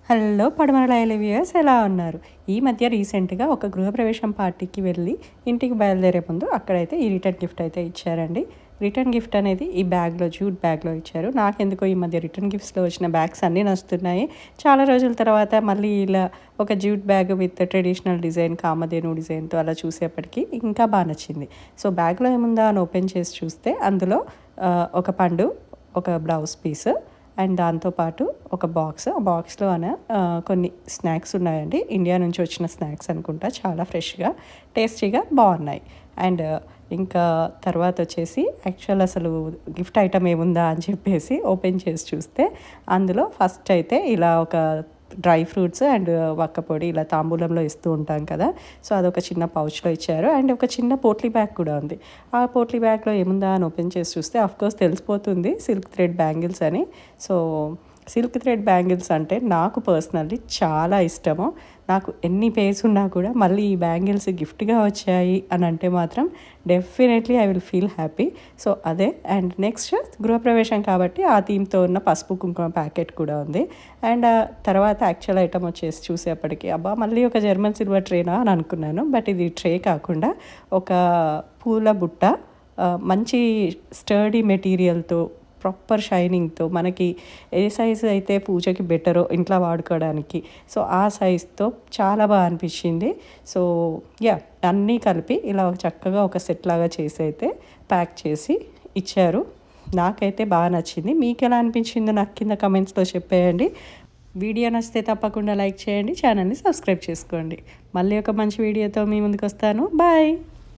Hello పడమరల viewers ఎలా ఉన్నారు? ఈ మధ్య రీసెంట్గా ఒక గృహప్రవేశం పార్టీకి వెళ్ళి ఇంటికి బయలుదేరే ముందు అక్కడైతే ఈ రిటర్న్ గిఫ్ట్ అయితే ఇచ్చారండి. రిటర్న్ గిఫ్ట్ అనేది ఈ బ్యాగ్లో, జూట్ బ్యాగ్లో ఇచ్చారు. నాకెందుకో ఈ మధ్య రిటర్న్ గిఫ్ట్స్లో వచ్చిన బ్యాగ్స్ అన్నీ నచ్చుతున్నాయి. చాలా రోజుల తర్వాత మళ్ళీ ఇలా ఒక jute bag with traditional design, Kamadhenu డిజైన్తో అలా చూసేప్పటికి ఇంకా బాగా నచ్చింది. సో బ్యాగ్లో ఏముందా అని ఓపెన్ చేసి చూస్తే అందులో ఒక పండు, ఒక బ్లౌజ్ పీస్ అండ్ దాంతోపాటు ఒక బాక్స్. ఆ బాక్స్లో కొన్ని స్నాక్స్ ఉన్నాయండి. ఇండియా నుంచి వచ్చిన స్నాక్స్ అనుకుంటా. చాలా ఫ్రెష్గా, టేస్టీగా బాగున్నాయి. అండ్ ఇంకా తర్వాత వచ్చేసి యాక్చువల్ అసలు గిఫ్ట్ ఐటమ్ ఏముందా అని చెప్పేసి ఓపెన్ చేసి చూస్తే అందులో ఫస్ట్ అయితే ఇలా ఒక డ్రై ఫ్రూట్స్ అండ్ వక్క పొడి ఇలా తాంబూలంలో ఇస్తూ ఉంటాం కదా. సో అదొక చిన్న పౌచ్లో ఇచ్చారు. అండ్ ఒక చిన్న పోట్లీ బ్యాగ్ కూడా ఉంది. ఆ పోట్లీ బ్యాగ్లో ఏముందా అని ఓపెన్ చేసి చూస్తే అఫ్కోర్స్ తెలిసిపోతుంది సిల్క్ థ్రెడ్ బ్యాంగిల్స్ అని. సో సిల్క్ థ్రెడ్ బ్యాంగిల్స్ అంటే నాకు పర్సనల్లీ చాలా ఇష్టము. నాకు ఎన్ని పేర్స్ ఉన్నా కూడా మళ్ళీ ఈ బ్యాంగిల్స్ గిఫ్ట్గా వచ్చాయి అని అంటే మాత్రం definitely I will feel happy. So అదే. అండ్ నెక్స్ట్ గృహప్రవేశం కాబట్టి ఆ థీమ్తో ఉన్న పసుపు కుంకుమ ప్యాకెట్ కూడా ఉంది. అండ్ తర్వాత యాక్చువల్ ఐటమ్ వచ్చేసి చూసేప్పటికి అబ్బా మళ్ళీ ఒక జర్మన్ సిల్వర్ ట్రేనా అని అనుకున్నాను. బట్ ఇది ట్రే కాకుండా ఒక పూల బుట్ట, మంచి స్టర్డీ మెటీరియల్తో, ప్రాపర్ షైనింగ్తో, మనకి ఏ సైజు అయితే పూజకి బెటరో ఇంట్లో వాడుకోవడానికి, సో ఆ సైజ్తో చాలా బాగా అనిపించింది. సో అన్నీ కలిపి ఇలా చక్కగా ఒక సెట్ లాగా చేసి అయితే ప్యాక్ చేసి ఇచ్చారు. నాకైతే బాగా నచ్చింది. మీకు ఎలా అనిపించిందో నాకు కింద కమెంట్స్లో చెప్పేయండి. వీడియో నచ్చితే తప్పకుండా లైక్ చేయండి, ఛానల్ని సబ్స్క్రైబ్ చేసుకోండి. మళ్ళీ ఒక మంచి వీడియోతో మీ ముందుకు వస్తాను. బాయ్.